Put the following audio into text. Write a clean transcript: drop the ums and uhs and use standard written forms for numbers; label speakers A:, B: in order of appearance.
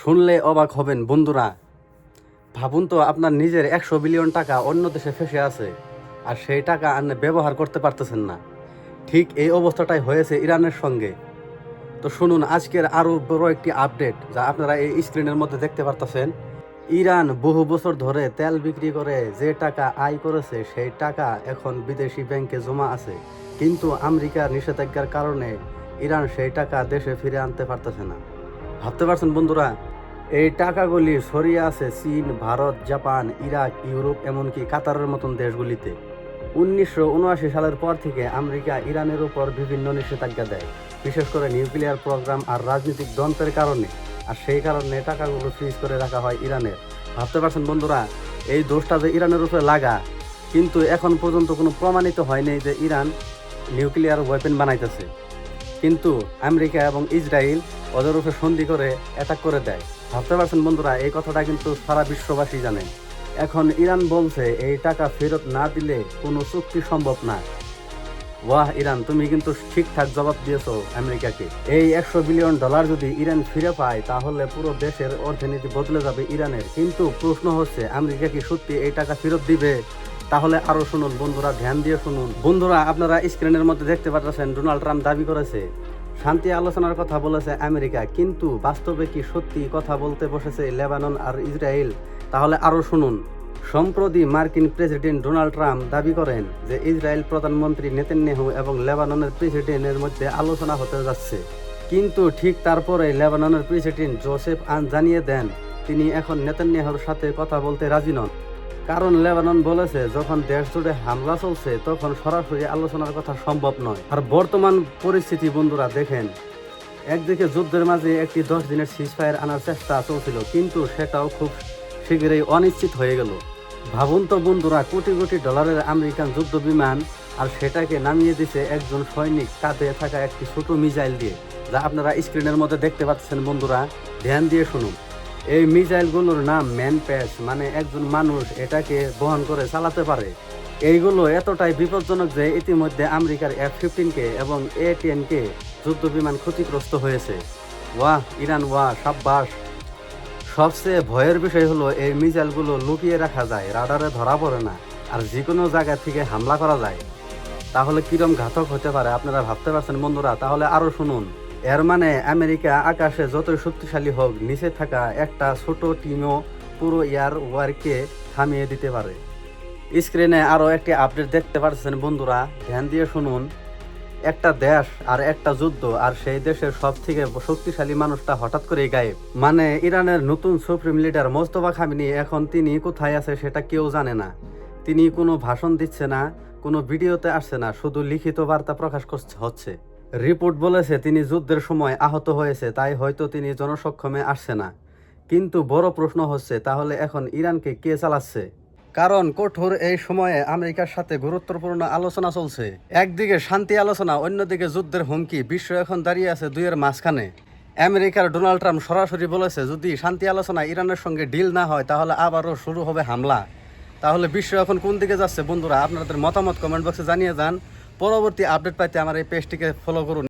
A: শুনলে অবাক হবেন বন্ধুরা। ভাবুন তো, আপনার নিজের 100 বিলিয়ন টাকা অন্য দেশে ফেসে আছে, আর সেই টাকা আপনি ব্যবহার করতে পারতেছেন না। ঠিক এই অবস্থাটাই হয়েছে ইরানের সঙ্গে। তো শুনুন আজকের আরও বড় একটি আপডেট, যা আপনারা এই স্ক্রিনের মধ্যে দেখতে পারতেছেন। ইরান বহু বছর ধরে তেল বিক্রি করে যে টাকা আয় করেছে, সেই টাকা এখন বিদেশি ব্যাংকে জমা আছে, কিন্তু আমেরিকার নিষেধাজ্ঞার কারণে ইরান সেই টাকা দেশে ফিরে আনতে পারতেছে না। ভাবতে পারছেন বন্ধুরা, এই টাকাগুলি ছড়িয়ে আছে চীন, ভারত, জাপান, ইরাক, ইউরোপ, এমনকি কাতারের মতন দেশগুলিতে। 1979 সালের পর থেকে আমেরিকা ইরানের উপর বিভিন্ন নিষেধাজ্ঞা দেয়, বিশেষ করে নিউক্লিয়ার প্রোগ্রাম আর রাজনৈতিক দ্বন্দ্বের কারণে। আর সেই কারণে টাকাগুলো ফ্রিজ করে রাখা হয় ইরানের। ভাবতে পারছেন বন্ধুরা, এই দোষটা যে ইরানের উপরে লাগা, কিন্তু এখন পর্যন্ত কোনো প্রমাণিত হয়নি যে ইরান নিউক্লিয়ার ওয়েপেন বানাইতেছে। কিন্তু আমেরিকা এবং ইসরায়েল ওদের উপরে সন্ধি করে অ্যাটাক করে দেয়। ভাবতে পারছেন বন্ধুরা, এই কথাটা কিন্তু সারা বিশ্ববাসী জানে। এখন ইরান বলছে এই টাকা ফেরত না দিলে কোনো চুক্তি সম্ভব না। ওয়াহ ইরান, তুমি কিন্তু ঠিকঠাক জবাব দিয়েছো আমেরিকাকে। এই 100 বিলিয়ন ডলার যদি ইরান ফিরে পায়, তাহলে পুরো দেশের অর্থনীতি বদলে যাবে ইরানের। কিন্তু প্রশ্ন হচ্ছে, আমেরিকা কি সত্যি এই টাকা ফেরত দিবে? তাহলে আরো শুনুন বন্ধুরা, ধ্যান দিয়ে শুনুন। বন্ধুরা, আপনারা স্ক্রিনের মধ্যে দেখতে পাচ্ছেন ডোনাল্ড ট্রাম্প দাবি করেছে শান্তি আলোচনার কথা বলেছে আমেরিকা, কিন্তু বাস্তবে কি সত্যি কথা বলতে বসেছে লেবানন আর ইসরায়েল? তাহলে আরো শুনুন। সম্প্রতি মার্কিন প্রেসিডেন্ট ডোনাল্ড ট্রাম্প দাবি করেন যে ইসরায়েল প্রধানমন্ত্রী নেতানিয়াহু এবং লেবাননের প্রেসিডেন্টের মধ্যে আলোচনা হতে যাচ্ছে। কিন্তু ঠিক তারপরে লেবাননের প্রেসিডেন্ট জোসেফ আউন জানিয়ে দেন তিনি এখন নেতানিয়াহুর সাথে কথা বলতে রাজি নন। কারণ লেবানন বলেছে, যখন দেশ জুড়ে হামলা চলছে তখন সরাসরি আলোচনার কথা সম্ভব নয়। আর বর্তমান পরিস্থিতি বন্ধুরা দেখেন, একদিকে যুদ্ধের মাঝে একটি 10 দিনের সিজফায়ার আনার চেষ্টা চলছিল, কিন্তু সেটাও খুব শীঘ্রই অনিশ্চিত হয়ে গেল। ভাবুন তো বন্ধুরা, কোটি কোটি ডলারের আমেরিকান যুদ্ধ বিমান, আর সেটাকে নামিয়ে দিছে একজন সৈনিক কাঁধে থাকা একটি ছোট মিসাইল দিয়ে, যা আপনারা স্ক্রিনের মধ্যে দেখতে পাচ্ছেন বন্ধুরা। ধ্যান দিয়ে শুনুন। এই মিসাইলগুলোর নাম ম্যান প্যাচ, মানে একজন মানুষ এটাকে বহন করে চালাতে পারে। এইগুলো এতটাই বিপজ্জনক যে ইতিমধ্যে আমেরিকার F-15 এবং A-10 যুদ্ধ বিমান ক্ষতিগ্রস্ত হয়েছে। ওয়াহ ইরান, ওয়াহ সাব্বাস। সবচেয়ে ভয়ের বিষয় হলো, এই মিসাইলগুলো লুকিয়ে রাখা যায়, রাডারে ধরা পড়ে না, আর যে কোনো জায়গা থেকে হামলা করা যায়। তাহলে কিরম ঘাতক হতে পারে আপনারা ভাবতে পারছেন বন্ধুরা। তাহলে আরো শুনুন। এর মানে আমেরিকা আকাশে যতই শক্তিশালী হোক, নিচে থাকা একটা ছোট টিমও পুরো এয়ার ওয়ারকে থামিয়ে দিতে পারে। স্ক্রিনে আরো একটি আপডেট দেখতে পাচ্ছেন বন্ধুরা, ধ্যান দিয়ে শুনুন। একটা দেশ আর একটা যুদ্ধ, আর সেই দেশের সব থেকে শক্তিশালী মানুষটা হঠাৎ করে গায়েব। মানে ইরানের নতুন সুপ্রিম লিডার মোস্তফা খামেনি, এখন তিনি কোথায় আছে সেটা কেউ জানে না। তিনি কোনো ভাষণ দিচ্ছে না, কোনো ভিডিওতে আসছে না, শুধু লিখিত বার্তা প্রকাশ হচ্ছে। রিপোর্ট বলেছে তিনি যুদ্ধের সময় আহত হয়েছে, তাই হয়তো তিনি জনসক্ষমে আসছে না। কিন্তু বড় প্রশ্ন হচ্ছে, তাহলে এখন ইরানকে কে চালাচ্ছে? কারণ কঠোর এই সময়ে আমেরিকার সাথে গুরুত্বপূর্ণ আলোচনা চলছে। একদিকে শান্তি আলোচনা, অন্যদিকে যুদ্ধের হুমকি। বিশ্ব এখন দাঁড়িয়ে আছে দুইয়ের মাঝখানে। আমেরিকার ডোনাল্ড ট্রাম্প সরাসরি বলেছে, যদি শান্তি আলোচনা ইরানের সঙ্গে ডিল না হয়, তাহলে আবারও শুরু হবে হামলা। তাহলে বিশ্ব এখন কোন দিকে যাচ্ছে বন্ধুরা? আপনাদের মতামত কমেন্ট বক্সে জানিয়ে যান। পরবর্তী আপডেট পাইতে আমার এই পেজটিকে ফলো করুন।